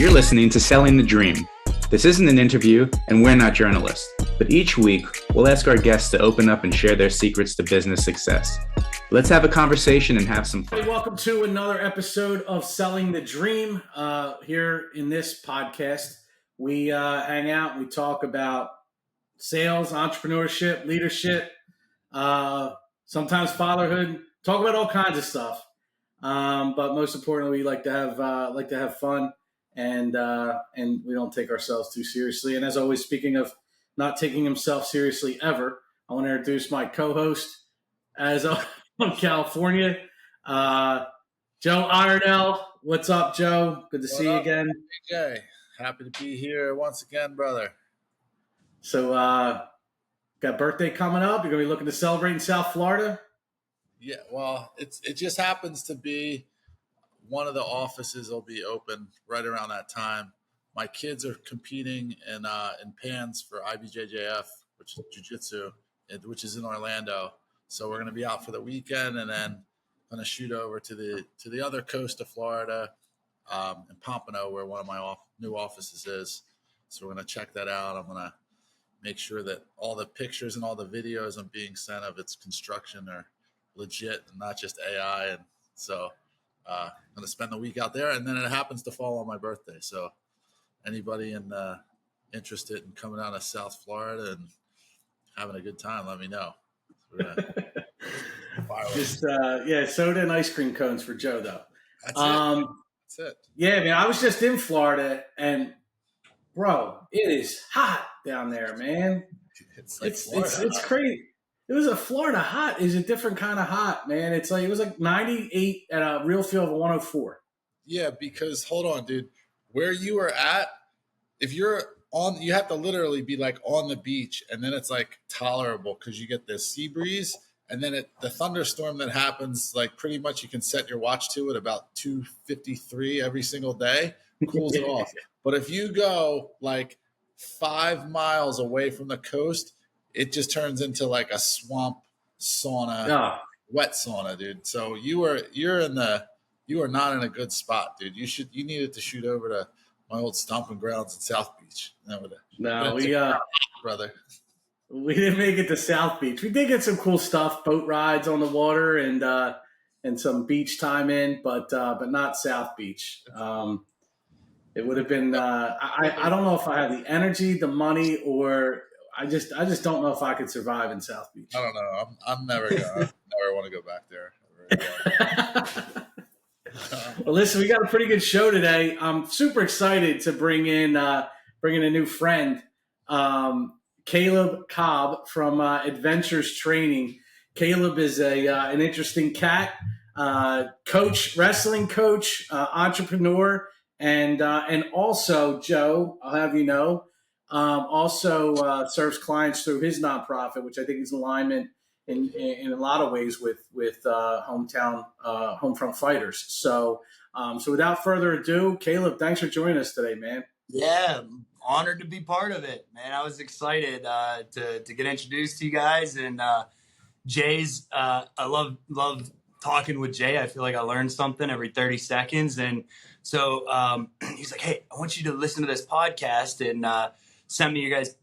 You're listening to Selling the Dream. This isn't an interview, and we're not journalists, but each week we'll ask our guests to open up and share their secrets to business success. Let's have a conversation and have some fun. Hey, welcome to another episode of Selling the Dream. Here in this podcast, we hang out and we talk about sales, entrepreneurship, leadership, sometimes fatherhood, talk about all kinds of stuff. But most importantly, we like to have fun, and we don't take ourselves too seriously. And as always, speaking of not taking himself seriously ever, I want to introduce my co-host from California, Joe Iredell. What's up, Joe? Good to see you again. AJ, happy to be here once again, brother. So, got birthday coming up. You're gonna be looking to celebrate in South Florida. Yeah, well, it just happens to be one of the offices will be open right around that time. My kids are competing in PANS for IBJJF, which is jiu-jitsu, which is in Orlando. So we're going to be out for the weekend, and then going to shoot over to the other coast of Florida, in Pompano, where one of my new offices is. So we're going to check that out. I'm going to make sure that all the pictures and all the videos I'm being sent of its construction are legit and not just AI. And so I'm going to spend the week out there, and then it happens to fall on my birthday. So anybody interested in coming out of South Florida and having a good time, let me know. Just soda and ice cream cones for Joe, though. That's it. Yeah, man. I was just in Florida, and bro, it is hot down there, man. It's crazy. It was a Florida hot. Is a different kind of hot, man. It was like 98 at a real feel of 104. Yeah, because hold on, dude. Where you were at, if you're on, you have to literally be like on the beach, and then it's like tolerable because you get this sea breeze, and then the thunderstorm that happens, like pretty much you can set your watch to it about 2:53 every single day, cools it off. But if you go like 5 miles away from the coast, it just turns into like a swamp sauna, wet sauna, dude. So you are not in a good spot, dude. You needed to shoot over to my old stomping grounds in South Beach. Brother. We didn't make it to South Beach. We did get some cool stuff, boat rides on the water and some beach time in, but not South Beach. It would have been. I don't know if I have the energy, the money, or I just don't know if I could survive in South Beach. I don't know. I'm never want to go back there. Well, listen, we got a pretty good show today. I'm super excited to bring in a new friend, Caleb Cobb from Adventures Training. Caleb is an interesting cat, coach, wrestling coach, entrepreneur, and also Joe, I'll have you know, also serves clients through his nonprofit, which I think is in alignment in a lot of ways with Homefront Fighters. So without further ado, Caleb, thanks for joining us today, man. Yeah, honored to be part of it, man. I was excited to get introduced to you guys, and Jay's. I love talking with Jay. I feel like I learn something every 30 seconds, and so he's like, "Hey, I want you to listen to this podcast and send me your guys'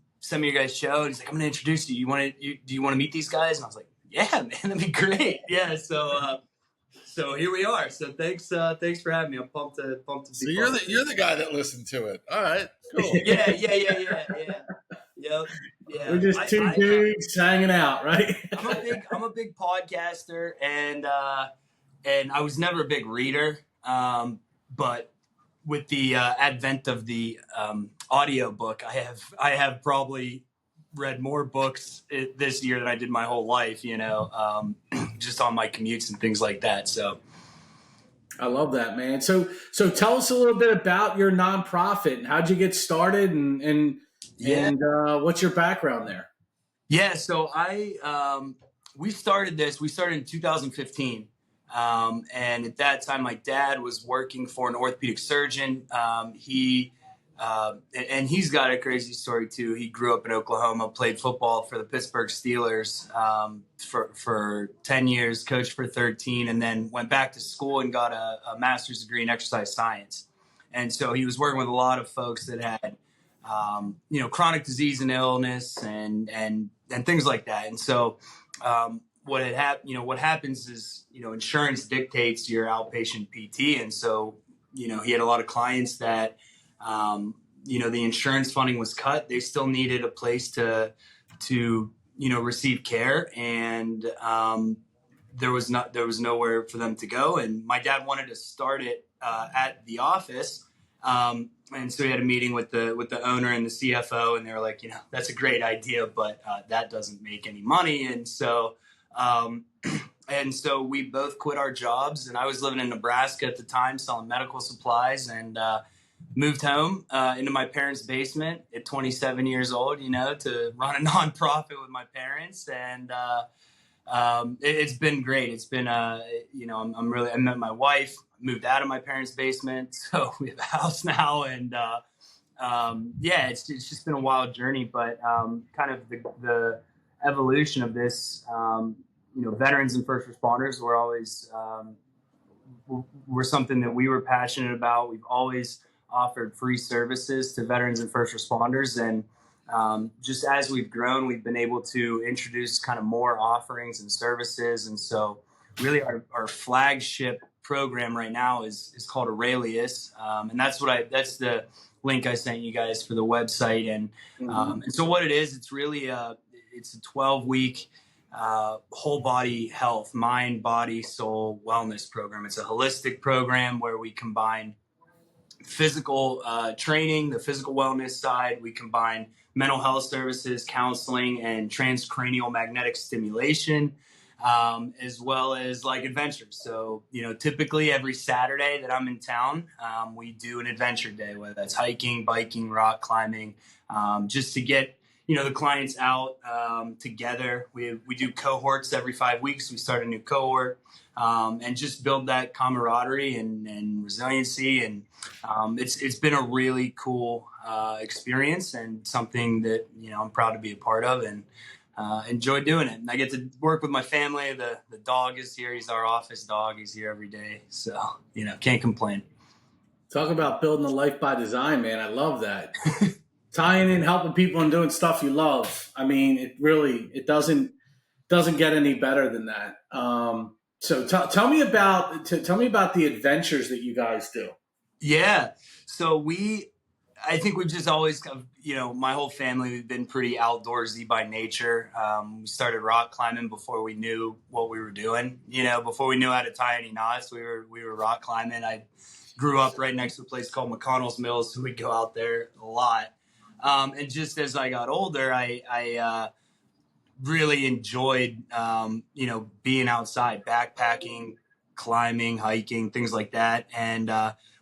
show." And he's like, "I'm going to introduce you. Do you want to meet these guys?" And I was like, "Yeah, man, that'd be great." Yeah, so here we are. So thanks for having me. I'm pumped to be. So you're the guy that listened to it. All right, cool. Yeah. Yeah. We're just two dudes hanging out, right? I'm a big podcaster, and I was never a big reader, but with the advent of the audio book, I have probably read more books this year than I did my whole life, just on my commutes and things like that. So I love that, man. So tell us a little bit about your nonprofit and how'd you get started and what's your background there? Yeah. So we started in 2015. And at that time, my dad was working for an orthopedic surgeon. And he's got a crazy story too. He grew up in Oklahoma, played football for the Pittsburgh Steelers for 10 years, coached for 13, and then went back to school and got a master's degree in exercise science. And so he was working with a lot of folks that had, chronic disease and illness and things like that. And so, what happens is, insurance dictates your outpatient PT. And so, he had a lot of clients that, the insurance funding was cut. They still needed a place to receive care. And, there was nowhere for them to go. And my dad wanted to start it, at the office. And so we had a meeting with the owner and the CFO, and they were like, that's a great idea, but that doesn't make any money. And so we both quit our jobs, and I was living in Nebraska at the time selling medical supplies, and moved home into my parents' basement at 27 years old, to run a nonprofit with my parents. And it's been great. It's been, I met my wife, moved out of my parents' basement. So we have a house now. And it's just been a wild journey. But kind of the evolution of this, veterans and first responders were always were something that we were passionate about. We've always offered free services to veterans and first responders. And just as we've grown, we've been able to introduce kind of more offerings and services. And so really our flagship program right now is called Aurelius. And that's the link I sent you guys for the website. And, and so what it is, it's really it's a 12-week whole body health, mind, body, soul wellness program. It's a holistic program where we combine physical training, the physical wellness side. We combine mental health services, counseling, and transcranial magnetic stimulation, as well as like adventures. So, typically every Saturday that I'm in town, we do an adventure day, whether that's hiking, biking, rock climbing, just to get, the clients out together. We do cohorts every 5 weeks. We start a new cohort. And just build that camaraderie and resiliency. And it's been a really cool experience, and something that, I'm proud to be a part of, and enjoy doing it. And I get to work with my family. The dog is here. He's our office dog. He's here every day. So, can't complain. Talk about building a life by design, man. I love that. Tying in, helping people, and doing stuff you love. I mean, it doesn't get any better than that. So tell me about the adventures that you guys do. Yeah. So I think we've just always, my whole family, we've been pretty outdoorsy by nature. We started rock climbing before we knew what we were doing. Before we knew how to tie any knots, we were rock climbing. I grew up right next to a place called McConnell's Mills, so we'd go out there a lot. And just as I got older, I really enjoyed, being outside, backpacking, climbing, hiking, things like that. And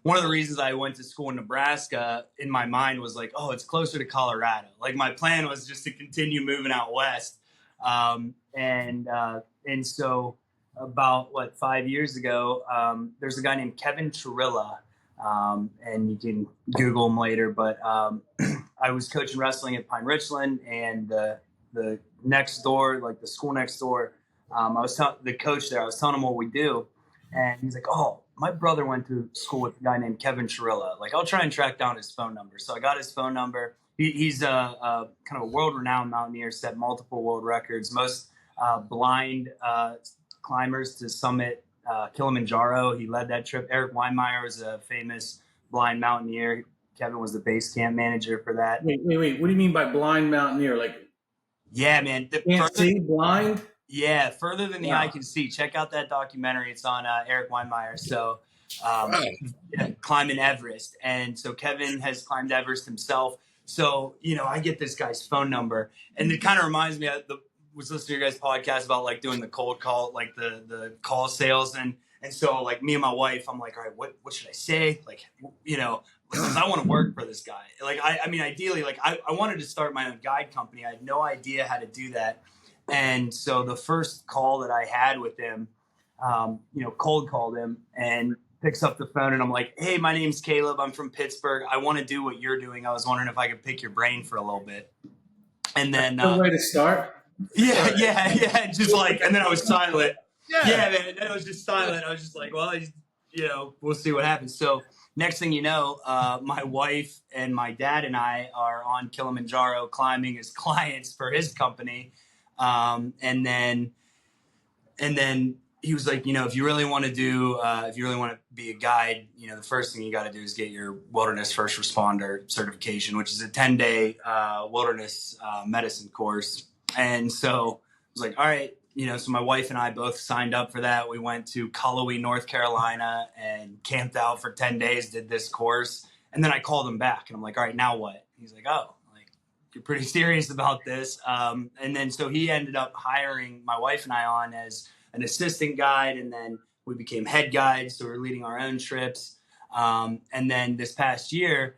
one of the reasons I went to school in Nebraska, in my mind, was like, oh, it's closer to Colorado. Like, my plan was just to continue moving out west. And so about 5 years ago, there's a guy named Kevin Chirilla, and you can Google him later. But I was coaching wrestling at Pine Richland, and the next door, like the school next door, I was the coach there. I was telling him what we do, and he's like, "Oh, my brother went to school with a guy named Kevin Chirilla. Like, I'll try and track down his phone number." So I got his phone number. He's a kind of a world-renowned mountaineer, set multiple world records, most blind climbers to summit Kilimanjaro. He led that trip. Eric Weinmeier was a famous blind mountaineer. Kevin was the base camp manager for that. Wait. What do you mean by blind mountaineer? Like, yeah, man. Can't see, blind? Yeah, further than the eye can see. Check out that documentary. It's on Eric Weinmeier. So climbing Everest. And so Kevin has climbed Everest himself. So, I get this guy's phone number. And it kind of reminds me, was listening to your guys' podcast about like doing the cold call, like the call sales. And so like me and my wife, I'm like, all right, what should I say? Like, because I want to work for this guy. Like, I mean, ideally, like I wanted to start my own guide company. I had no idea how to do that. And so the first call that I had with him, cold called him, and picks up the phone, and I'm like, "Hey, my name's Caleb. I'm from Pittsburgh. I want to do what you're doing. I was wondering if I could pick your brain for a little bit." And then good way to start. Yeah. Just like, and then I was silent. Yeah, man. And then I was just silent. I was just like, well, we'll see what happens. So next thing you know, my wife and my dad and I are on Kilimanjaro climbing as clients for his company. And then he was like, if you really want to be a guide, the first thing you got to do is get your wilderness first responder certification, which is a 10-day wilderness medicine course. And so I was like, all right, so my wife and I both signed up for that. We went to Cullowhee, North Carolina, and camped out for 10 days, did this course. And then I called him back and I'm like, all right, now what? He's like, oh, you're pretty serious about this. And then so he ended up hiring my wife and I on as an assistant guide. And then we became head guides. So we're leading our own trips. And then this past year,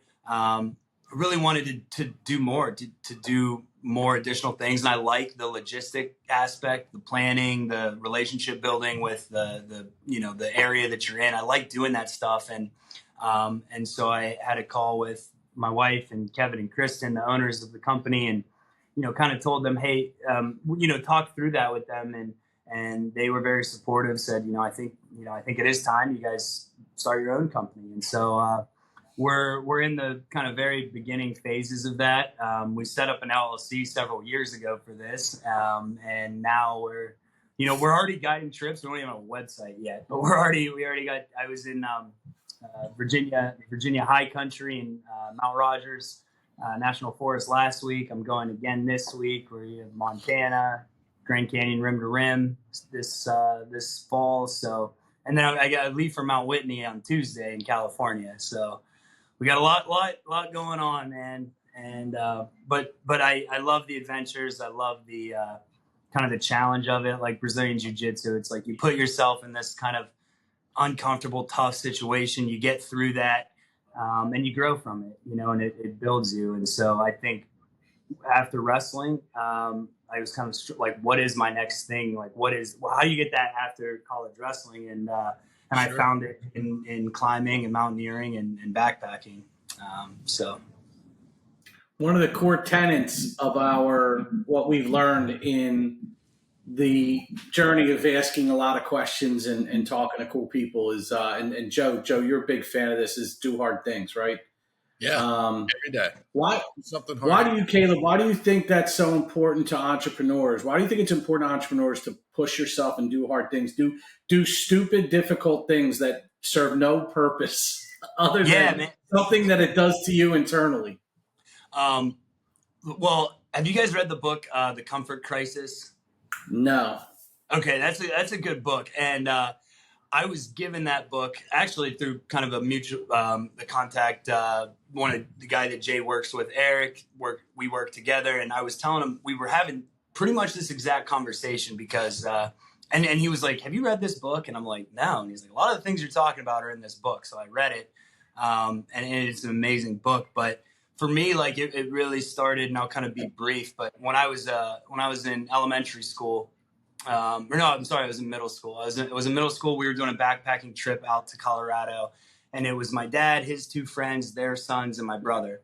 really wanted to do more, to do more additional things. And I like the logistic aspect, the planning, the relationship building with the area that you're in. I like doing that stuff. And so I had a call with my wife and Kevin and Kristen, the owners of the company, and, kind of told them, hey, talk through that with them. And they were very supportive, said, I think it is time you guys start your own company. And so, we're in the kind of very beginning phases of that. We set up an LLC several years ago for this. And now we're already guiding trips. We don't even have a website yet, but I was in, Virginia high country in Mount Rogers National Forest last week. I'm going again this week. We have Montana, Grand Canyon rim to rim this fall. So, and then I leave for Mount Whitney on Tuesday in California. So we got a lot going on, man. And but I love the adventures. I love the kind of the challenge of it, like Brazilian Jiu-Jitsu. It's like you put yourself in this kind of uncomfortable, tough situation. You get through that, and you grow from it, and it builds you. And so I think after wrestling, I was kind of like, what is my next thing? Like, how do you get that after college wrestling? And Sure. I found it in climbing and mountaineering and backpacking. So One of the core tenets of what we've learned in the journey of asking a lot of questions and talking to cool people is, and Joe, you're a big fan of this, is do hard things, right? Yeah, every day. Why Something hard. Why do you think that's so important to entrepreneurs? Why do you think it's important to entrepreneurs to push yourself and do hard things, do stupid, difficult things that serve no purpose other than something that it does to you internally? Well, have you guys read the book, The Comfort Crisis? No. Okay, that's a good book. And I was given that book actually through kind of a mutual the contact, one of the guy that Jay works with, Eric. We work together, and I was telling him we were having pretty much this exact conversation because and he was like, "Have you read this book?" And I'm like, "No." And he's like, "A lot of the things you're talking about are in this book." So I read it, and it's an amazing book. But for me, like it really started, and I'll kind of be brief. But when I was in elementary school. I was in middle school. It was in middle school. We were doing a backpacking trip out to Colorado, and it was my dad, his two friends, their sons, and my brother.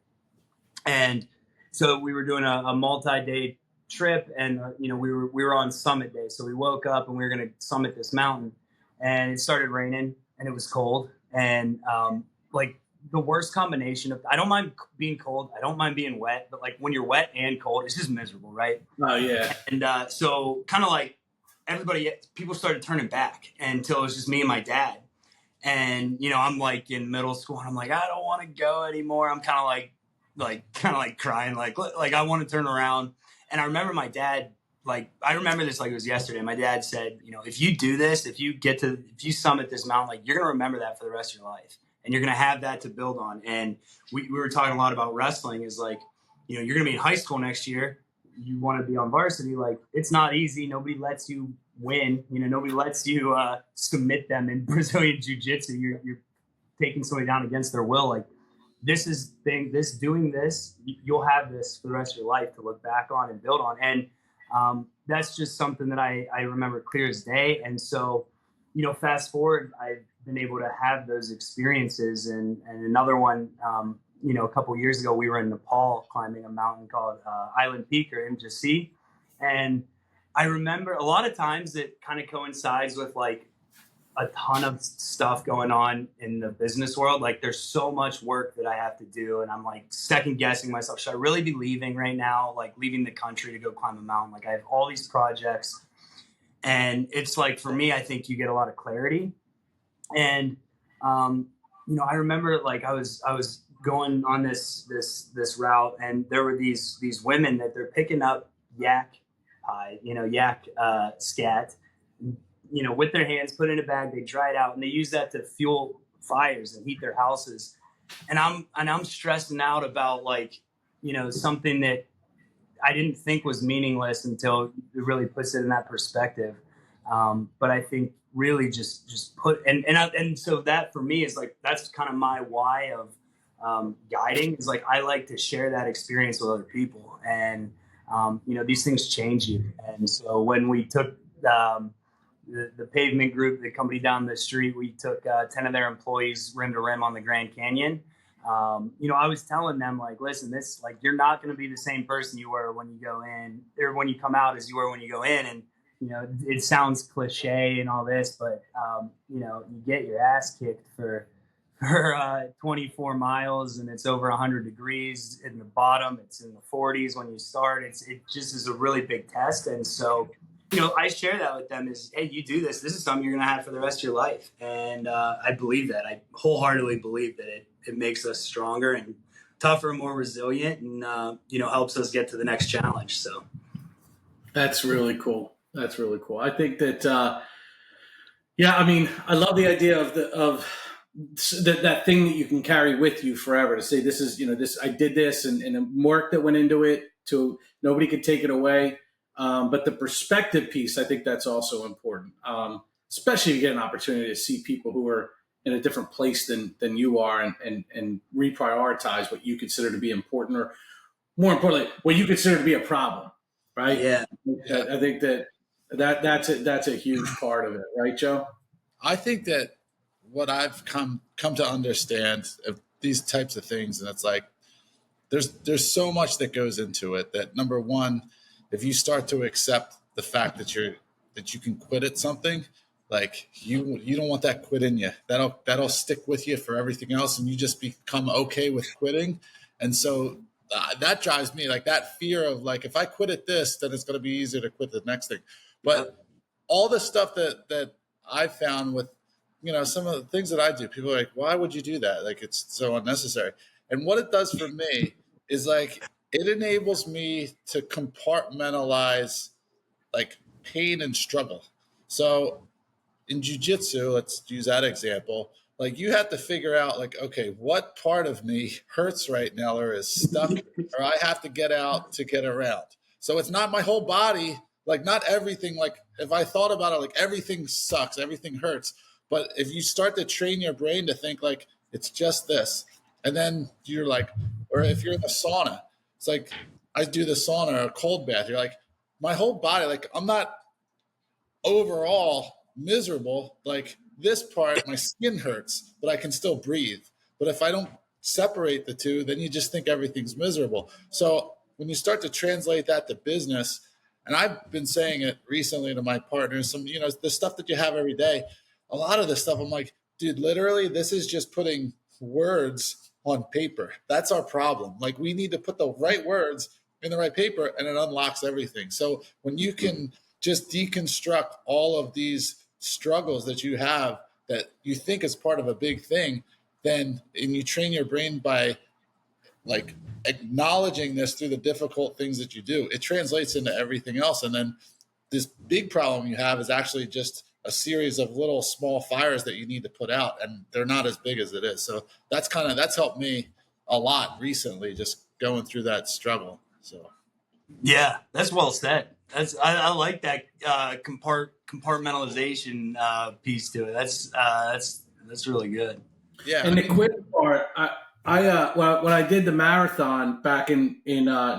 And so we were doing a multi-day trip, and we were on summit day. So we woke up and we were going to summit this mountain, and it started raining, and it was cold, and like the worst combination of, I don't mind being cold, I don't mind being wet, but like when you're wet and cold, it's just miserable, right? Oh yeah. And so kind of like people started turning back until it was just me and my dad. And, I'm like in middle school and I'm like, I don't want to go anymore. I'm kind of like crying, like I want to turn around. And I remember my dad, I remember this like it was yesterday. My dad said, if you do this, if you summit this mountain, like you're going to remember that for the rest of your life. And you're going to have that to build on. And we were talking a lot about wrestling is like, you're going to be in high school next year. You want to be on varsity. Like, it's not easy. Nobody lets you win. Nobody lets you submit them in Brazilian Jiu-Jitsu. You're taking somebody down against their will. Like, doing this, you'll have this for the rest of your life to look back on and build on. And that's just something that I remember clear as day. And so, fast forward, I've been able to have those experiences. And another one, a couple of years ago, we were in Nepal climbing a mountain called Island Peak or MJC. And I remember a lot of times it kind of coincides with like a ton of stuff going on in the business world. Like there's so much work that I have to do. And I'm like second guessing myself. Should I really be leaving right now? Like leaving the country to go climb a mountain? Like I have all these projects, and it's like, for me, I think you get a lot of clarity. And, I remember like I was going on this route, and there were these women that they're picking up yak pie, yak scat, with their hands, put it in a bag, they dry it out, and they use that to fuel fires and heat their houses. And I'm stressing out about like, something that I didn't think was meaningless until it really puts it in that perspective. But I think really just put, and so that for me is like, that's kind of my why of guiding, is like, I like to share that experience with other people. And, these things change you. And so when we took, the pavement group, the company down the street, we took 10 of their employees rim to rim on the Grand Canyon. I was telling them like, listen, this, like, you're not going to be the same person you were when you go in, or when you come out, as you were when you go in. And, it sounds cliche and all this, but, you get your ass kicked for 24 miles, and it's over 100 degrees in the bottom. It's in the 40s when you start. It just is a really big test. And so, I share that with them is, hey, you do this. This is something you're going to have for the rest of your life. And I believe that. I wholeheartedly believe that it makes us stronger and tougher and more resilient, and, helps us get to the next challenge. So that's really cool. That's really cool. I think that, I love the idea of that thing that you can carry with you forever, to say, this is, this, I did this, and the work that went into it, to nobody could take it away. But the perspective piece, I think that's also important, especially if you get an opportunity to see people who are in a different place than you are, and reprioritize what you consider to be important, or more importantly, what you consider to be a problem, right? Yeah. I think that's a huge part of it, right, Joe? I think that what I've come to understand of these types of things, and it's like, there's so much that goes into it, that number one, if you start to accept the fact that you can quit at something, like you don't want that quit in you. That'll stick with you for everything else, and you just become okay with quitting. And so that drives me, like that fear of like, if I quit at this, then it's going to be easier to quit the next thing. But all the stuff that I found with, some of the things that I do, people are like, why would you do that? Like, it's so unnecessary. And what it does for me is like, it enables me to compartmentalize like pain and struggle. So in jiu-jitsu, let's use that example. Like, you have to figure out like, okay, what part of me hurts right now, or is stuck, or I have to get out to get around. So it's not my whole body. Like, not everything. Like, if I thought about it, like, everything sucks, everything hurts. But if you start to train your brain to think like it's just this, and then you're like, or if you're in the sauna, it's like, I do the sauna or a cold bath. You're like, my whole body, like, I'm not overall miserable. Like, this part, my skin hurts, but I can still breathe. But if I don't separate the two, then you just think everything's miserable. So when you start to translate that to business, and I've been saying it recently to my partners, some, the stuff that you have every day, a lot of this stuff, I'm like, dude, literally, this is just putting words on paper. That's our problem. Like, we need to put the right words in the right paper, and it unlocks everything. So when you can just deconstruct all of these struggles that you have that you think is part of a big thing, and you train your brain by like acknowledging this through the difficult things that you do, it translates into everything else. And then this big problem you have is actually just a series of little small fires that you need to put out, and they're not as big as it is. So that's helped me a lot recently, just going through that struggle. So yeah, that's well said. I like that compartmentalization piece to it. That's really good. Yeah. And the quit part, when I did the marathon back in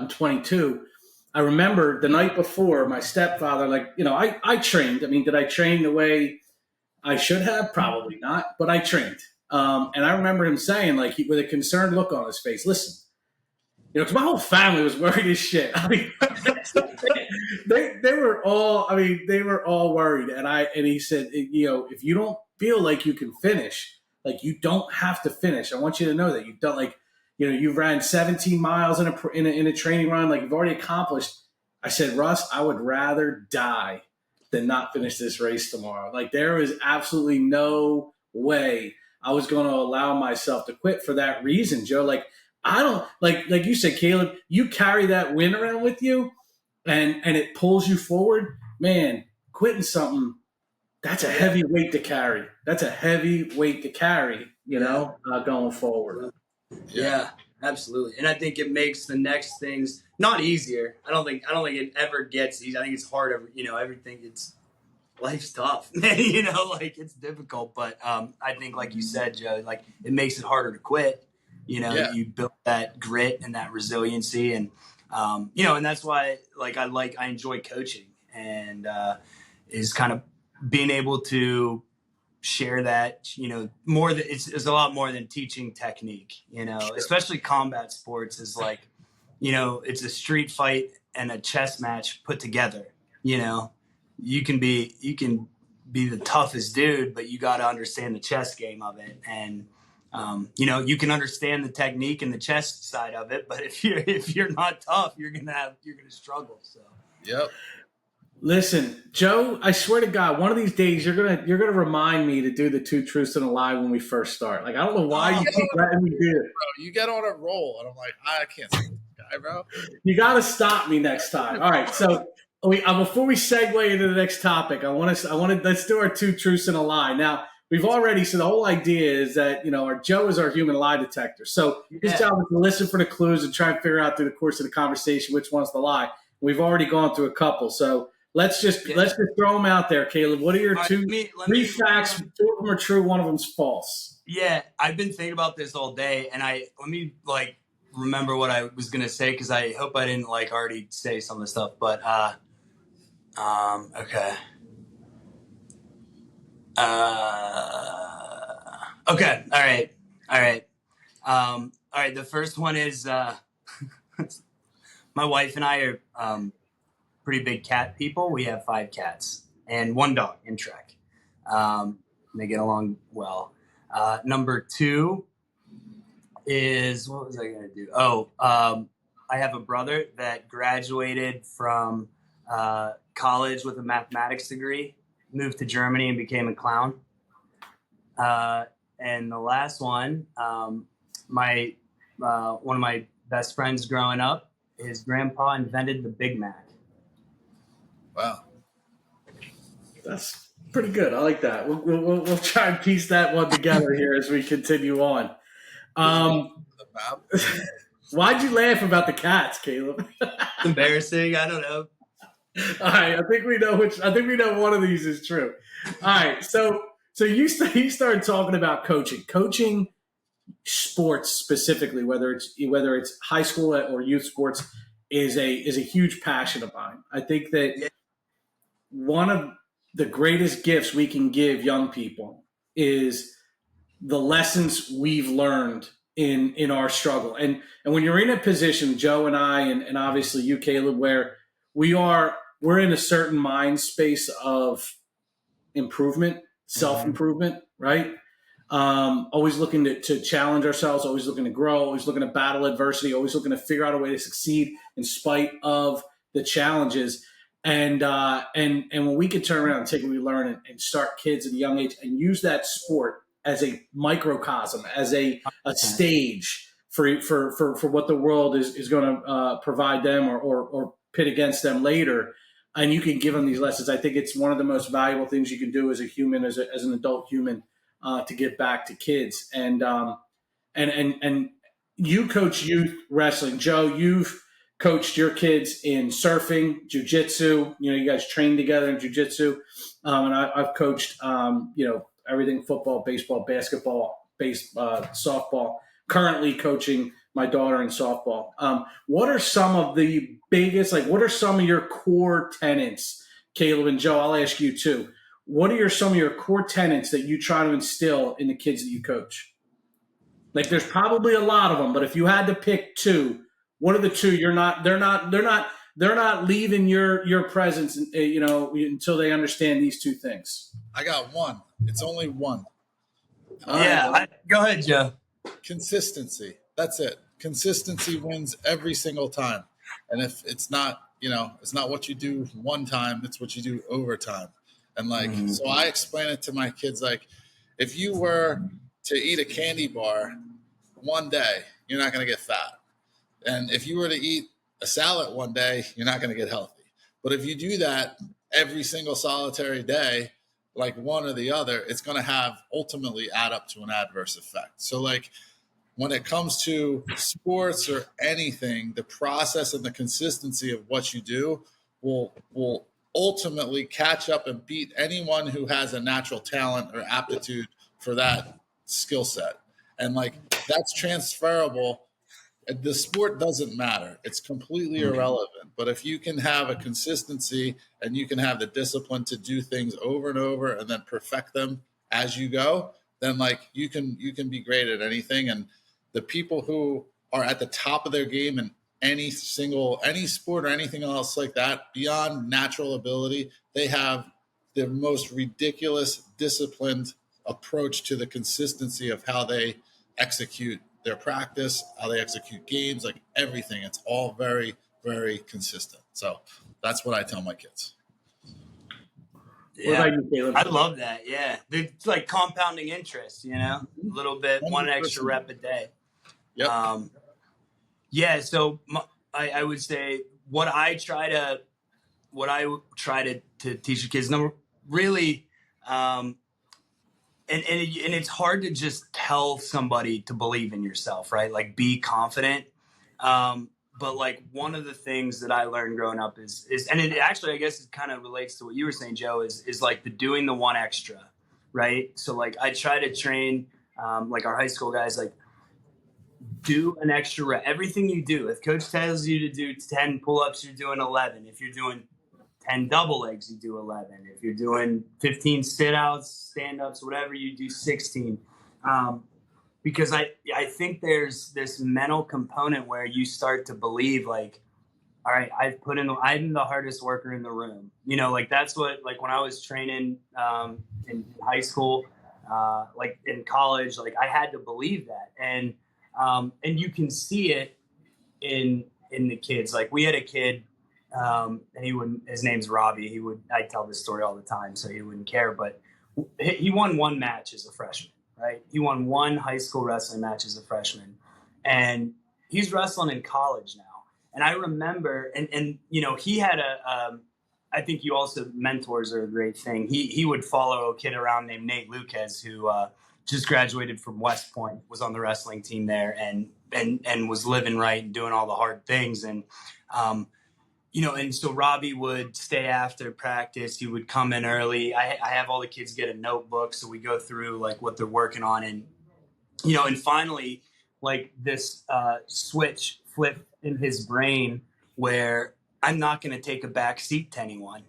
22, I remember the night before, my stepfather, like, I trained. I mean, did I train the way I should have? Probably not, but I trained. And I remember him saying, like, with a concerned look on his face, listen, because my whole family was worried as shit. I mean, they were all, they were all worried. And he said, if you don't feel like you can finish, like you don't have to finish. I want you to know that you've done you ran 17 miles in a training run, like you've already accomplished. I said, Russ, I would rather die than not finish this race tomorrow. Like there is absolutely no way I was going to allow myself to quit for that reason, Joe. Like I don't like you said, Caleb, you carry that win around with you and it pulls you forward, man, quitting something, that's a heavy weight to carry. That's a heavy weight to carry, going forward. Yeah, absolutely. And I think it makes the next things not easier. I don't think it ever gets easy. I think it's hard. Life's tough, man. It's difficult. But I think, like you said, Joe, like it makes it harder to quit. You build that grit and that resiliency, and and that's why I enjoy coaching, and is kind of being able to share that, more than it's a lot more than teaching technique, especially combat sports is like, it's a street fight and a chess match put together. You can be the toughest dude, but you got to understand the chess game of it. And, you can understand the technique and the chess side of it, but if you're not tough, you're going to struggle. So, yep. Listen, Joe, I swear to God, one of these days you're gonna remind me to do the 2 truths and a lie when we first start. Like I don't know why you keep letting me do it. Bro, you get on a roll, and I'm like, I can't see this guy, bro. You got to stop me next time. All right, so before we segue into the next topic, let's do our 2 truths and a lie. Now we've already, so the whole idea is that our Joe is our human lie detector. So his job is to listen for the clues and try and figure out through the course of the conversation which one's the lie. We've already gone through a couple, so. Let's just throw them out there, Caleb. What are your three facts? 2 of them are true, 1 of them's false. Yeah, I've been thinking about this all day, and let me remember what I was gonna say because I hope I didn't already say some of the stuff. But okay, okay, all right. The first one is my wife and I are pretty big cat people. We have 5 cats and 1 dog in Trek. They get along well. Number 2 is, what was I going to do? I have a brother that graduated from college with a mathematics degree, moved to Germany and became a clown. And the last one, one of my best friends growing up, his grandpa invented the Big Mac. Wow, that's pretty good. I like that. We'll try and piece that one together here as we continue on. Why'd you laugh about the cats, Caleb? Embarrassing. I don't know. All right, I think we know one of these is true. All right, so you started talking about coaching sports specifically, whether it's high school or youth sports, is a huge passion of mine. I think that one of the greatest gifts we can give young people is the lessons we've learned in our struggle. And when you're in a position, Joe and I, and obviously you, Caleb, where we're in a certain mind space of improvement, self-improvement, right? Always looking to challenge ourselves, always looking to grow, always looking to battle adversity, always looking to figure out a way to succeed in spite of the challenges. And when we can turn around and take what we learn and start kids at a young age and use that sport as a microcosm, as a stage for what the world is going to provide them or pit against them later, and you can give them these lessons. I think it's one of the most valuable things you can do as a human, as an adult human, to give back to kids. And you coach youth wrestling, Joe. You've coached your kids in surfing, jiu-jitsu. You guys train together in jiu-jitsu. And I've coached, everything: football, baseball, basketball, softball. Currently coaching my daughter in softball. What are some of the biggest, what are some of your core tenets, Caleb and Joe? I'll ask you too. What are some of your core tenets that you try to instill in the kids that you coach? There's probably a lot of them, but if you had to pick 2, One of the two. They're not leaving your presence, until they understand these two things. I got one. It's only one. Go ahead, Joe. Consistency. That's it. Consistency wins every single time. And if it's not, it's not what you do one time, it's what you do over time. And so I explain it to my kids, like, if you were to eat a candy bar one day, you're not going to get fat. And if you were to eat a salad one day, you're not going to get healthy. But if you do that every single solitary day, like one or the other, it's going to ultimately add up to an adverse effect. So like when it comes to sports or anything, the process and the consistency of what you do will ultimately catch up and beat anyone who has a natural talent or aptitude for that skill set. And like that's transferable. The sport doesn't matter. It's completely irrelevant. But if you can have a consistency and you can have the discipline to do things over and over and then perfect them as you go, then like you can be great at anything. And the people who are at the top of their game in any sport or anything else like that, beyond natural ability, they have the most ridiculous disciplined approach to the consistency of how they execute their practice, how they execute games, like everything. It's all very, very consistent. So that's what I tell my kids. Yeah, I love that. Yeah, it's like compounding interest. A little bit, 100%. One extra rep a day. Yep. So I would say what I try to teach the kids. Really. And it's hard to just tell somebody to believe in yourself, right? Like be confident. But like one of the things that I learned growing up is and it actually, I guess it kind of relates to what you were saying, Joe, is like doing the one extra, right? So like I try to train like our high school guys, like do an extra rep. Everything you do, if coach tells you to do 10 pull-ups, you're doing 11. If you're doing 10 double legs, you do 11. If you're doing 15 sit-outs, stand-ups, whatever, you do 16. Because I think there's this mental component where you start to believe like, all right, I'm the hardest worker in the room. Like that's what, like when I was training in high school, like in college, like I had to believe that. And you can see it in the kids. Like we had a kid, and his name's Robbie. I tell this story all the time, so he wouldn't care, but he won one match as a freshman, right? He won one high school wrestling match as a freshman, and he's wrestling in college now. And I remember, and he had I think you also, mentors are a great thing. He would follow a kid around named Nate Lucas, who just graduated from West Point, was on the wrestling team there, and was living right and doing all the hard things. And and so Robbie would stay after practice. He would come in early. I have all the kids get a notebook, so we go through like what they're working on, and and finally, like this switch flipped in his brain where I'm not going to take a back seat to anyone.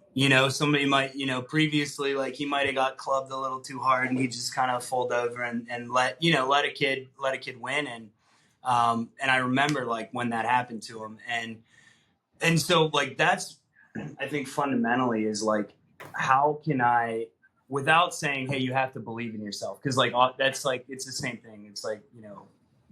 Somebody might, previously, like he might have got clubbed a little too hard, and he just kind of fold over and let a kid win. And I remember like when that happened to him, and so like that's, I think fundamentally is like, how can I, without saying, hey, you have to believe in yourself, because like that's like, it's the same thing. It's like,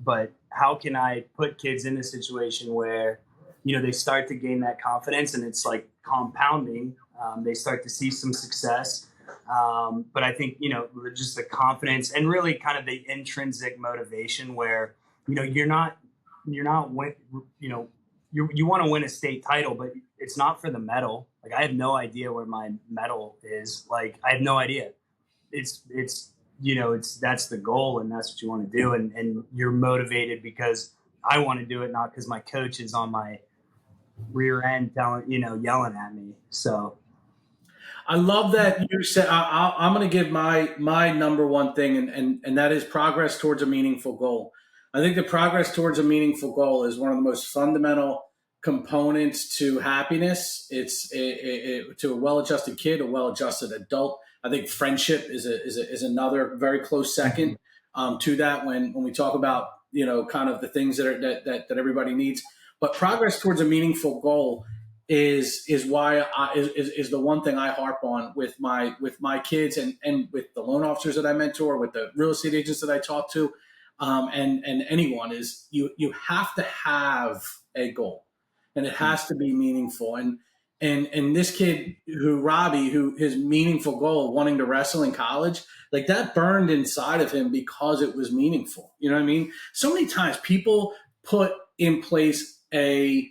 but how can I put kids in a situation where they start to gain that confidence, and it's like compounding. They start to see some success. But I think, just the confidence and really kind of the intrinsic motivation where, you're not, you want to win a state title, but it's not for the medal. Like I have no idea where my medal is. Like I have no idea. It's that's the goal, and that's what you want to do. And you're motivated because I want to do it, not because my coach is on my rear end yelling at me. So I love that you said, I'm going to give my number one thing, and that is progress towards a meaningful goal. I think the progress towards a meaningful goal is one of the most fundamental components to happiness. It's to a well-adjusted kid, a well-adjusted adult. I think friendship is another very close second to that when we talk about kind of the things that everybody needs. But progress towards a meaningful goal is the one thing I harp on with my kids and with the loan officers that I mentor, with the real estate agents that I talk to, and anyone, is you have to have a goal, and it has to be meaningful. And this kid Robbie, who his meaningful goal, wanting to wrestle in college, like that burned inside of him because it was meaningful. You know what I mean? So many times people put in place an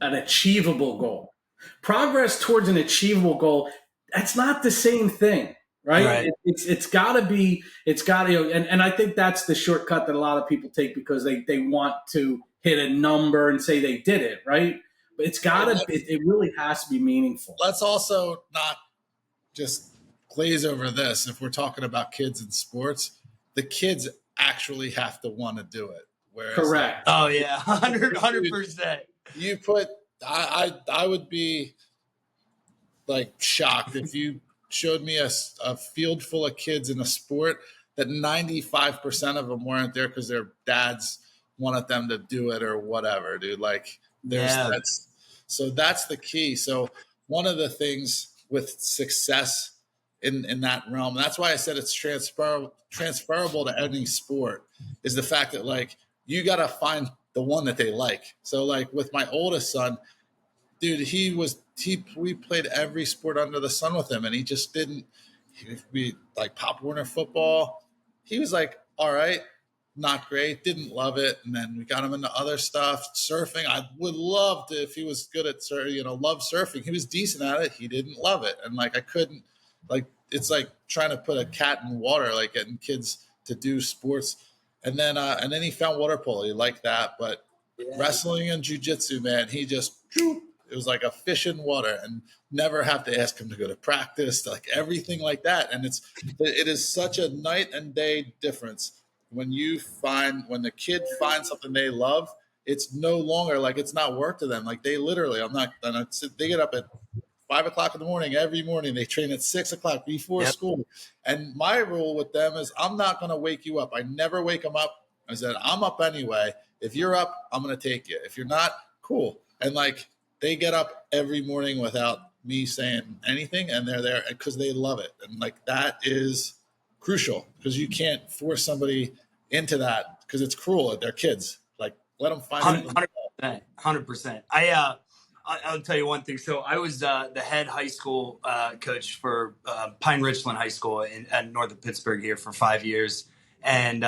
achievable goal. Progress towards an achievable goal, that's not the same thing, right? It's got to be, and I think that's the shortcut that a lot of people take because they want to hit a number and say they did it, right? But it really has to be meaningful. Let's also not just glaze over this. If we're talking about kids in sports, the kids actually have to want to do it. Whereas, correct. Oh yeah, 100%. You put, I would be like shocked if you showed me a field full of kids in a sport that 95% of them weren't there because their dads wanted them to do it or whatever, dude. Like that's the key. So one of the things with success in that realm, that's why I said it's transferable to any sport, is the fact that like you got to find the one that they like. So like with my oldest son, dude, we played every sport under the sun with him, and he just didn't. We like Pop Warner football. He was like, all right, not great, didn't love it, and then we got him into other stuff. Surfing, I would love to if he was good at love surfing. He was decent at it. He didn't love it, and like I couldn't, like it's like trying to put a cat in water, like getting kids to do sports. And then he found water polo. He liked that, but wrestling and jiu-jitsu, man, he just it was like a fish in water, and never have to ask him to go to practice, like everything like that. And it is such a night and day difference when the kid finds something they love. It's no longer like it's not work to them. Like they literally, they get up at 5 o'clock in the morning every morning. They train at 6 o'clock before school. And my rule with them is I'm not going to wake you up. I never wake them up. I said, I'm up anyway. If you're up, I'm going to take you. If you're not, cool. And like they get up every morning without me saying anything, and they're there because they love it. And like that is crucial because you can't force somebody into that because it's cruel. They're kids. Like let them find 100%. I'll tell you one thing. So I was the head high school coach for Pine Richland High School at north of Pittsburgh here for 5 years, and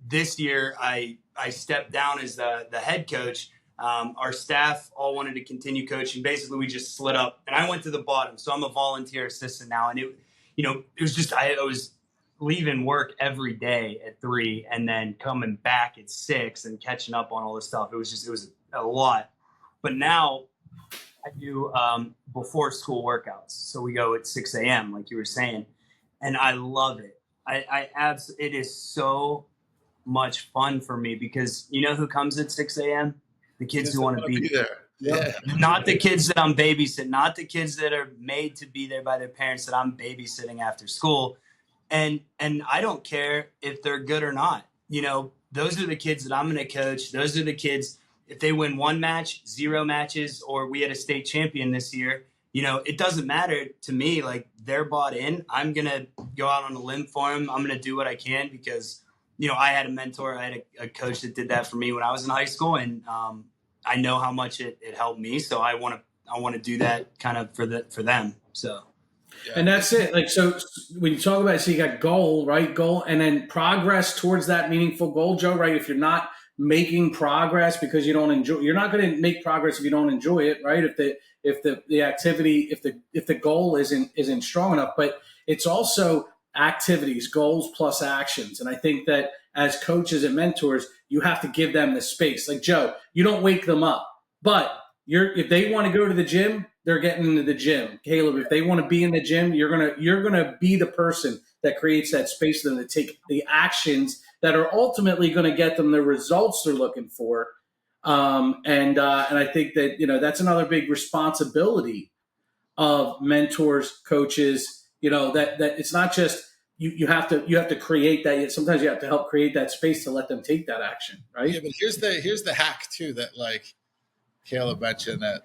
this year I stepped down as the head coach. Our staff all wanted to continue coaching. Basically, we just split up, and I went to the bottom. So I'm a volunteer assistant now, and it was just I was leaving work every day at 3 and then coming back at 6 and catching up on all this stuff. It was a lot. But now I do before school workouts. So we go at 6 a.m., like you were saying, and I love it. It is so much fun for me because you know who comes at 6 a.m.? The kids who want to be there. Yeah. Not the kids that I'm babysitting, not the kids that are made to be there by their parents that I'm babysitting after school. And I don't care if they're good or not. You know, those are the kids that I'm going to coach. Those are the kids. If they win 1 match, 0 matches, or we had a state champion this year, you know, it doesn't matter to me. Like they're bought in. I'm going to go out on a limb for them. I'm going to do what I can because, you know, I had a mentor. I had a coach that did that for me when I was in high school. And I know how much it helped me. So I want to do that kind of for them. So. Yeah. And that's it. Like, so when you talk about it, so you got goal, right? Goal, and then progress towards that meaningful goal, Joe, right? If you're not making progress because you don't enjoy, you're not going to make progress if you don't enjoy it, right? If the activity, if the goal isn't strong enough, but it's also activities, goals plus actions. And I think that as coaches and mentors, you have to give them the space. Like Joe, you don't wake them up, but if they want to go to the gym, they're getting into the gym. Caleb, if they want to be in the gym, you're gonna be the person that creates that space for them to take the actions that are ultimately going to get them the results they're looking for. And I think that, you know, that's another big responsibility of mentors, coaches, you know, that it's not just you have to create that. Sometimes you have to help create that space to let them take that action, right? Yeah, but here's the hack too that like Caleb mentioned, that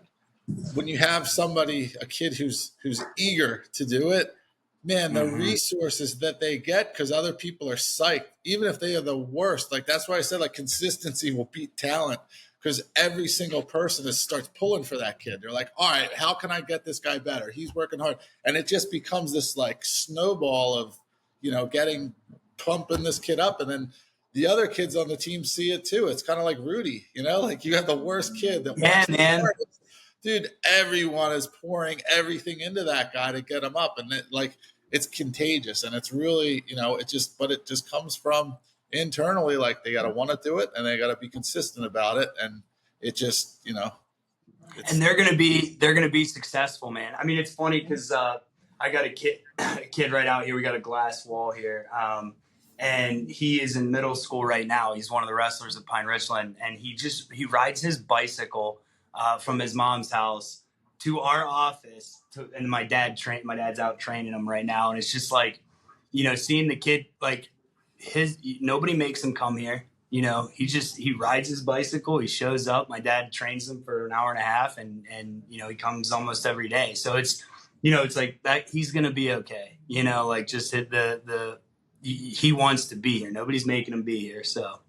when you have somebody, a kid who's eager to do it, man, the resources that they get, because other people are psyched, even if they are the worst. Like that's why I said like consistency will beat talent, because every single person starts pulling for that kid. They're like, all right, how can I get this guy better? He's working hard. And it just becomes this like snowball of, pumping this kid up. And then the other kids on the team see it too. It's kind of like Rudy, like you have the worst kid that wants to man. Dude, everyone is pouring everything into that guy to get him up. And it's contagious. And it's really, it just comes from internally. Like they got to want to do it and they got to be consistent about it. And it just, and they're going to be successful, man. I mean, it's funny because I got a kid right out here. We got a glass wall here. And he is in middle school right now. He's one of the wrestlers at Pine Richland. And he rides his bicycle from his mom's house to our office. And my dad's out training him right now. And it's just like, seeing the kid, like nobody makes him come here. He rides his bicycle. He shows up. My dad trains him for an hour and a half and he comes almost every day. So it's, it's like that. He's going to be okay. Like just hit he wants to be here. Nobody's making him be here. So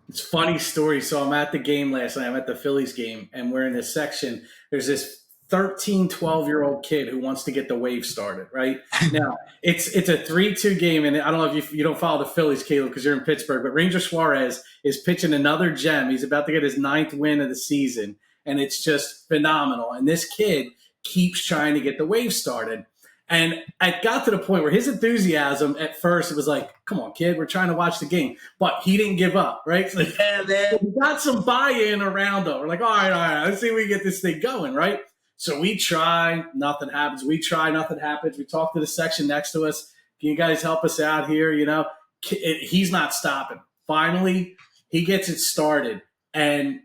it's a funny story. So I'm at the game last night. I'm at the Phillies game and we're in this section. There's this 13, 12-year-old kid who wants to get the wave started, right? Now, it's a 3-2 game, and I don't know if you don't follow the Phillies, Caleb, because you're in Pittsburgh, but Ranger Suarez is pitching another gem. He's about to get his 9th win of the season, and it's just phenomenal. And this kid keeps trying to get the wave started. And it got to the point where his enthusiasm at first, it was like, come on, kid, we're trying to watch the game. But he didn't give up, right? So we got some buy-in around him. We're like, all right, let's see if we can get this thing going, right? So we try, nothing happens. We try, nothing happens. We talk to the section next to us. Can you guys help us out here? He's not stopping. Finally, he gets it started. And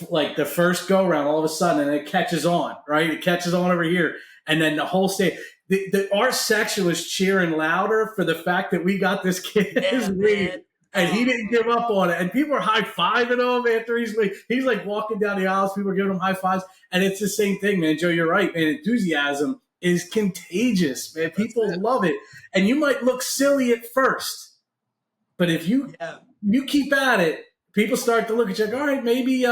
like the first go round, all of a sudden, and it catches on, right? It catches on over here. And then the whole state, our section was cheering louder for the fact that we got this kid his lead. And he didn't give up on it. And people are high-fiving him after he's like walking down the aisles. People are giving him high fives. And it's the same thing, man. Joe, you're right, man. Enthusiasm is contagious, man. People love it. And you might look silly at first. But if you keep at it, people start to look at you like, all right, maybe you're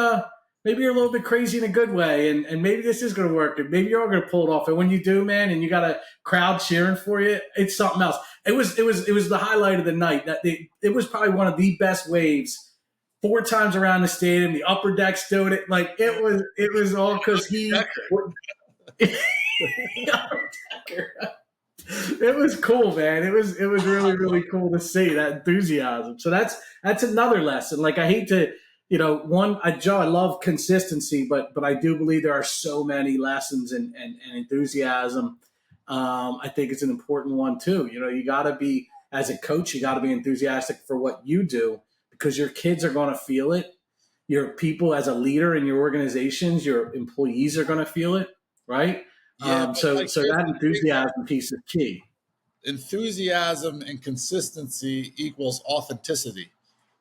a little bit crazy in a good way. And maybe this is going to work. And maybe you're going to pull it off. And when you do, man, and you got a crowd cheering for you, it's something else. It was the highlight of the night. It was probably one of the best waves. 4 times around the stadium, the upper decks doing it. Like it was all because it was cool, man. It was really, really cool to see that enthusiasm. So that's another lesson. Like I hate to, Joe, I love consistency, but I do believe there are so many lessons and enthusiasm. I think it's an important one too. You got to be, as a coach, you got to be enthusiastic for what you do because your kids are going to feel it. Your people as a leader in your organizations, your employees are going to feel it, right? Yeah, so that enthusiasm piece is key. Enthusiasm and consistency equals authenticity.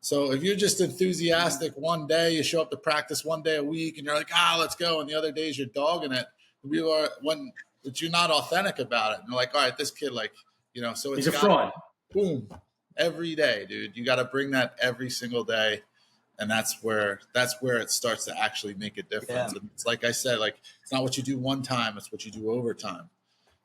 So if you're just enthusiastic one day, you show up to practice one day a week and you're like, let's go. And the other days you're dogging it. But you're not authentic about it. And you're like, all right, this kid, so it's he's a fraud. Boom. Every day, dude. You got to bring that every single day. And that's where it starts to actually make a difference. Yeah. And it's like I said, it's not what you do one time, it's what you do over time.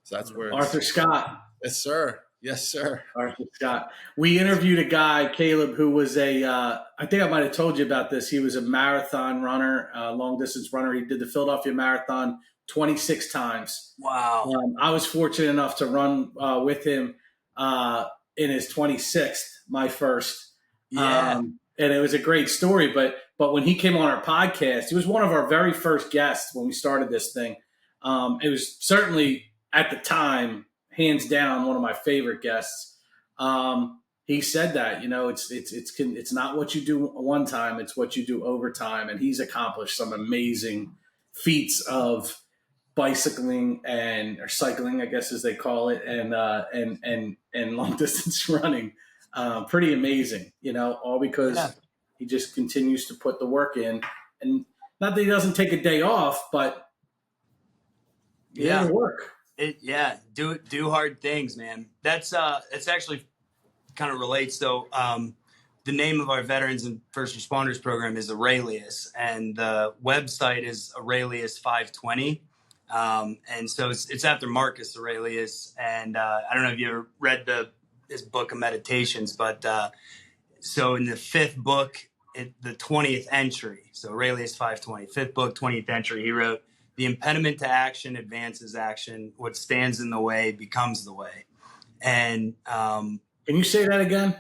So that's where Arthur Scott. Yes, sir. Yes, sir. Arthur Scott. We interviewed a guy, Caleb, who was I think I might have told you about this. He was a marathon runner, long distance runner. He did the Philadelphia Marathon 26 times. Wow. I was fortunate enough to run with him in his 26th, my first. Yeah. And it was a great story. But when he came on our podcast, he was one of our very first guests when we started this thing. It was certainly at the time, hands down, one of my favorite guests. He said that, it's not what you do one time, it's what you do over time. And he's accomplished some amazing feats of bicycling or cycling, I guess as they call it, and long distance running. Pretty amazing, all because he just continues to put the work in, and not that he doesn't take a day off, but work. Do hard things, man. That's actually kind of relates. So the name of our Veterans and First Responders program is Aurelius, and the website is Aurelius 520. And so it's after Marcus Aurelius. And I don't know if you ever read his book of meditations, but so in the fifth book, the 20th entry, so Aurelius 520, fifth book, 20th entry, he wrote, "The impediment to action advances action. What stands in the way becomes the way." And can you say that again?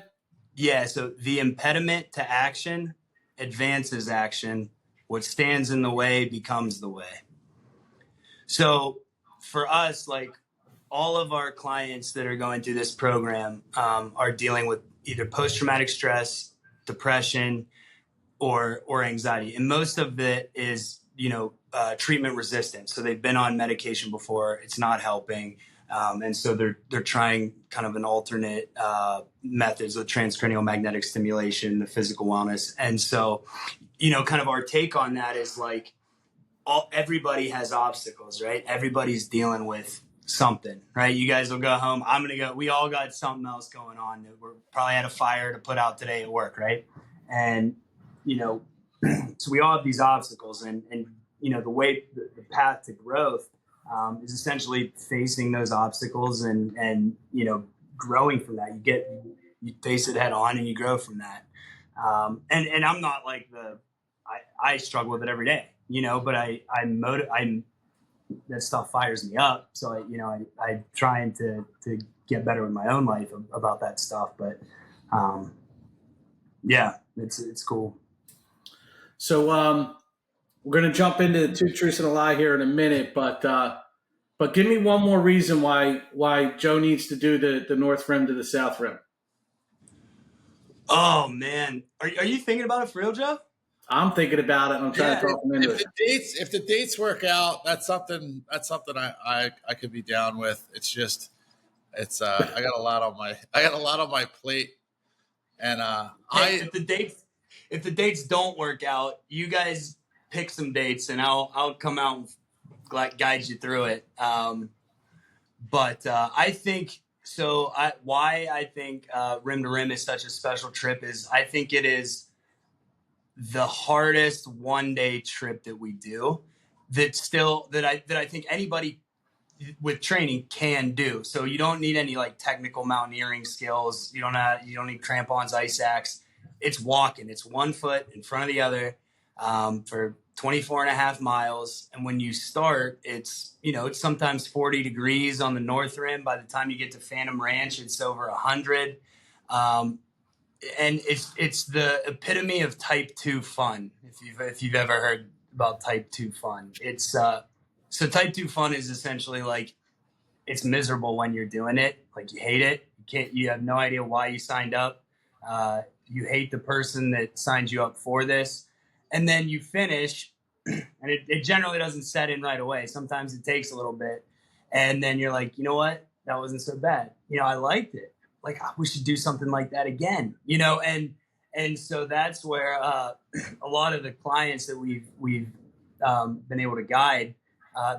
Yeah. So the impediment to action advances action. What stands in the way becomes the way. So for us, like all of our clients that are going through this program are dealing with either post-traumatic stress, depression, or anxiety. And most of it is, treatment resistant. So they've been on medication before. It's not helping. And so they're trying kind of an alternate methods of transcranial magnetic stimulation, the physical wellness. And so, kind of our take on that is like everybody has obstacles, right? Everybody's dealing with something, right? You guys will go home. I'm going to go. We all got something else going on. We're probably had a fire to put out today at work, right? And, so we all have these obstacles and the path to growth is essentially facing those obstacles and growing from that. You face it head on and you grow from that. And I'm not like I struggle with it every day, but that stuff fires me up. So I trying to get better with my own life about that stuff. But it's cool. So we're going to jump into the two truths and a lie here in a minute, but give me one more reason why Joe needs to do the North Rim to the South Rim. Oh man, are you thinking about it for real, Joe? I'm thinking about it. And I'm trying to talk him into it. If the dates work out, that's something I could be down with. It's just I got a lot on my plate, and if the dates don't work out, you guys pick some dates, and I'll come out and guide you through it. But I think so. Why I think Rim to Rim is such a special trip is I think it is the hardest one-day trip that we do. That I think anybody with training can do. So you don't need any like technical mountaineering skills. You don't need crampons, ice axe. It's walking. It's 1 foot in front of the other for 24 and a half miles. And when you start, it's sometimes 40 degrees on the North Rim. By the time you get to Phantom Ranch, it's over 100. And it's the epitome of type 2 fun. If you've ever heard about type 2 fun, it's so type 2 fun is essentially like it's miserable when you're doing it. Like you hate it. You have no idea why you signed up. You hate the person that signed you up for this. And then you finish and it generally doesn't set in right away. Sometimes it takes a little bit. And then you're like, you know what? That wasn't so bad. I liked it. Like, we should do something like that again, and so that's where a lot of the clients that we've been able to guide,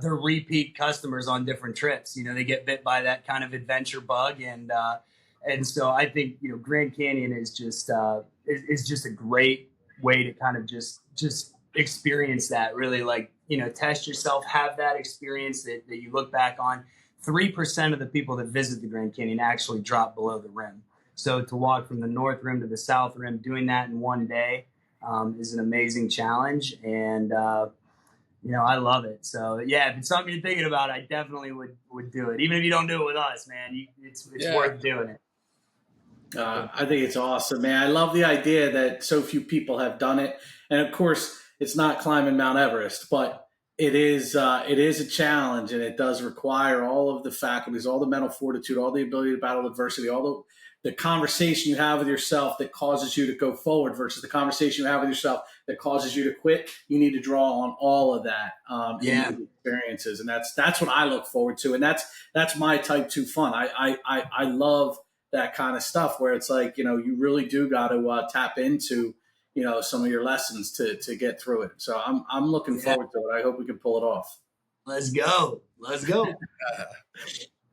they're repeat customers on different trips. They get bit by that kind of adventure bug, and so I think Grand Canyon is just a great way to kind of just experience that, really, like test yourself, have that experience that you look back on. 3% of the people that visit the Grand Canyon actually drop below the rim. So to walk from the North Rim to the South Rim, doing that in one day is an amazing challenge. And, I love it. So, yeah, if it's something you're thinking about, I definitely would do it. Even if you don't do it with us, man, it's worth doing it. I think it's awesome, man. I love the idea that so few people have done it. And, of course, it's not climbing Mount Everest, but it is a challenge, and it does require all of the faculties, all the mental fortitude, all the ability to battle adversity, all the conversation you have with yourself that causes you to go forward versus the conversation you have with yourself that causes you to quit. You need to draw on all of that in experiences, and that's what I look forward to, and that's my type 2 fun. I love that kind of stuff where it's like, you really do got to tap into some of your lessons to get through it. So I'm looking forward to it. I hope we can pull it off. Let's go.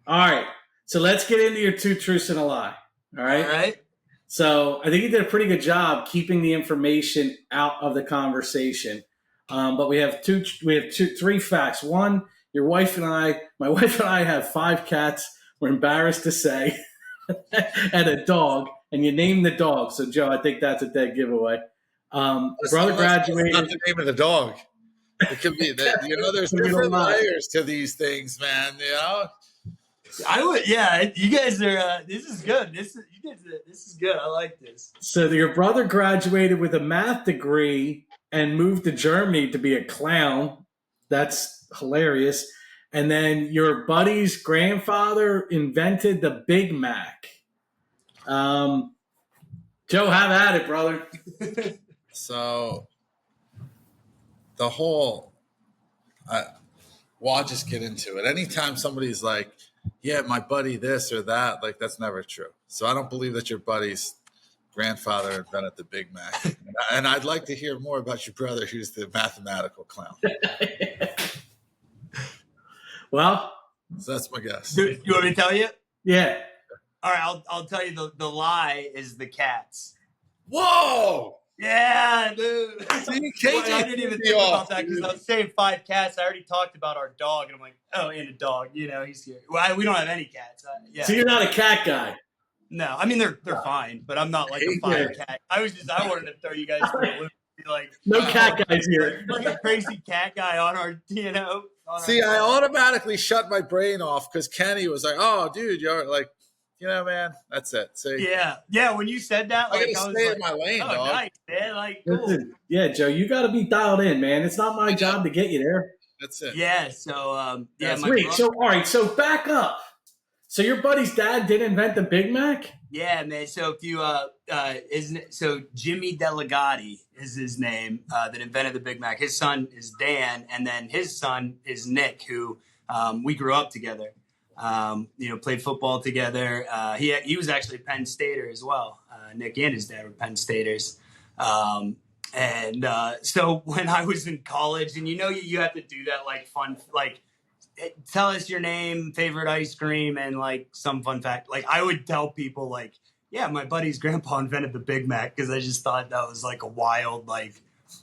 All right. So let's get into your 2 truths and a lie. All right. So I think you did a pretty good job keeping the information out of the conversation. But we have 3 facts. One, my wife and I have 5 cats. We're embarrassed to say, and a dog. And you name the dog. So Joe, I think that's a dead giveaway. Brother graduated. Not the name of the dog. It could be that. There's different layers to these things, man. I would, yeah. You guys are. This is good. This is good. I like this. So your brother graduated with a math degree and moved to Germany to be a clown. That's hilarious. And then your buddy's grandfather invented the Big Mac. Joe, have at it, brother. So the whole, I'll just get into it. Anytime somebody's like, yeah, my buddy this or that, like that's never true. So I don't believe that your buddy's grandfather invented the Big Mac. And I'd like to hear more about your brother who's the mathematical clown. Well, so that's my guess. You want me to tell you? Yeah. All right, I'll tell you the lie is the cats. Whoa! Yeah, dude. See, I didn't even think about that because I was saying 5 cats. I already talked about our dog, and I'm like, oh, and a dog. He's here. Well, we don't have any cats. So you're not a cat guy? No, I mean they're fine, but I'm not like a 5 cat. I wanted to throw you guys for a loop. Be like, no cat guys here. Like a crazy cat guy on our, See, I automatically shut my brain off because Kenny was like, "Oh, dude, you're like." Man, that's it. See? Yeah. When you said that, I was stay like, in my lane, oh, dog. nice, man. Like, cool. Listen, yeah, Joe, you got to be dialed in, man. It's not my job to get you there. That's it. Yeah. So, Wait. So, all right. So, back up. So, your buddy's dad did invent the Big Mac? Yeah, man. So, if you so Jimmy Delegati is his name that invented the Big Mac. His son is Dan, and then his son is Nick, who we grew up together. Played football together. He was actually a Penn Stater as well. Nick and his dad were Penn Staters. So when I was in college, and you have to do that like fun, like tell us your name, favorite ice cream, and like some fun fact. Like I would tell people like, yeah, my buddy's grandpa invented the Big Mac because I just thought that was like a wild, like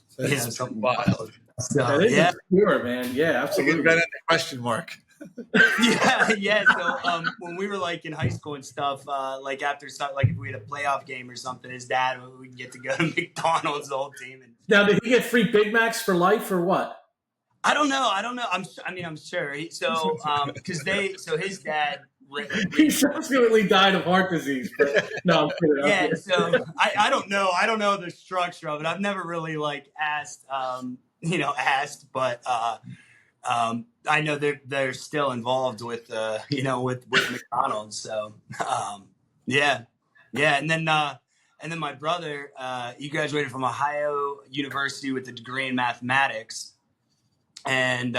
something wild. So yeah, pure, man. Yeah, absolutely. Invented the question mark. yeah. So when we were like in high school and stuff, like after like if we had a playoff game or something, his dad would get to go to McDonald's, the whole team. And now, did he get free Big Macs for life or what? I don't know. I'm sure. Because his dad. He subsequently died of heart disease. But no, I'm kidding. Yeah. So I don't know. I don't know the structure of it. I've never really like asked. But. I know they're still involved with with McDonald's. So yeah. And then my brother he graduated from Ohio University with a degree in mathematics, and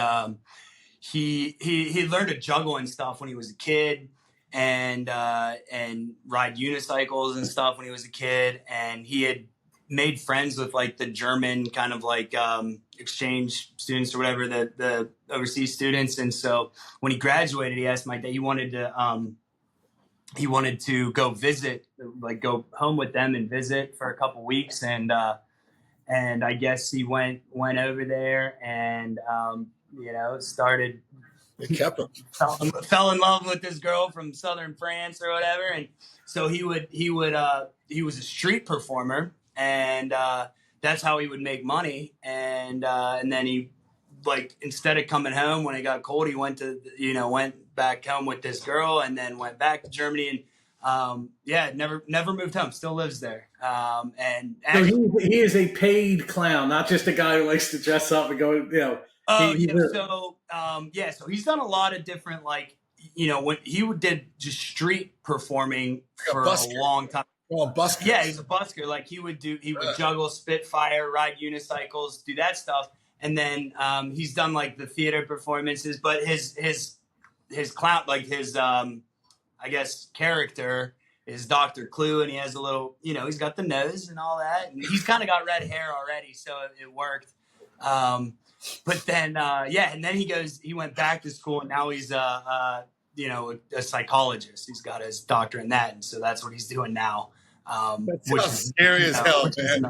he learned to juggle and stuff when he was a kid, and ride unicycles and stuff when he was a kid, and he had made friends with like the German kind of like exchange students or whatever, the overseas students. And so when he graduated, he asked my dad, he wanted to go visit, like go home with them and visit for a couple weeks. And I guess he went over there and started. It kept him. Fell in love with this girl from southern France or whatever. And so he was a street performer. And that's how he would make money. And then he, like, instead of coming home when it got cold, he went back home with this girl, and then went back to Germany, and never moved home. Still lives there. And so he is a paid clown, not just a guy who likes to dress up and go, He- he's a- So he's done a lot of different, like, when he did just street performing Like a for a busker. long time. Well, busker. Yeah, he's a busker. Like he would juggle Spitfire, ride unicycles, do that stuff. And then he's done like the theater performances, but his clown, like his I guess character is Dr. Clue, and he has a little, he's got the nose and all that, and he's kind of got red hair already, so it worked. But then and then he went back to school, and now he's a psychologist. He's got his doctorate in that, and so that's what he's doing now. Which is scary as hell, man.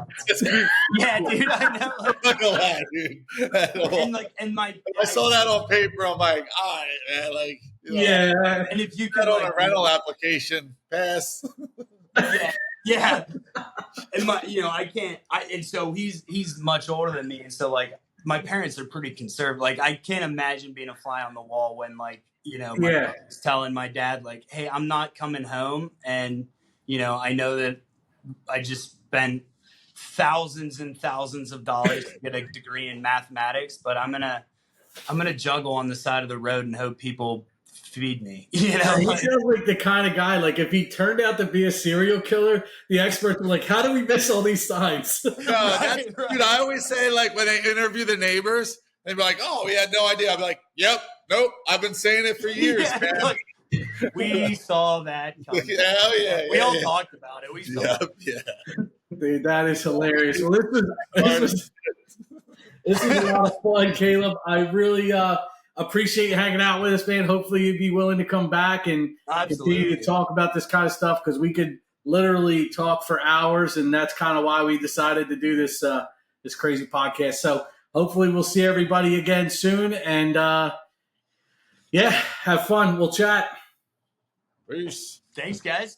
Yeah, dude, I know. I'm not gonna lie, dude. I saw that on paper. I'm like, all right, man. Like, yeah. And if you that could, on a rental application, pass. yeah. And I can't. And so he's much older than me, and so like my parents are pretty conservative. Like I can't imagine being a fly on the wall when my mom's telling my dad like, hey, I'm not coming home, and I know that I just spent thousands and thousands of dollars to get a degree in mathematics, but I'm gonna juggle on the side of the road and hope people feed me. He sounds like the kind of guy, like if he turned out to be a serial killer, the experts are like, how do we miss all these signs? No, dude, I always say, like, when they interview the neighbors, they'd be like, oh, we had no idea. I'd be like, yep, nope, I've been saying it for years, man. Like, we saw that coming. We all talked about it. We saw it. Dude, that is hilarious. Well, this is a lot of fun, Caleb. I really appreciate you hanging out with us, man. Hopefully you'd be willing to come back and continue to talk about this kind of stuff, because we could literally talk for hours, and that's kind of why we decided to do this this crazy podcast. So hopefully we'll see everybody again soon, and have fun. We'll chat. Peace. Thanks, guys.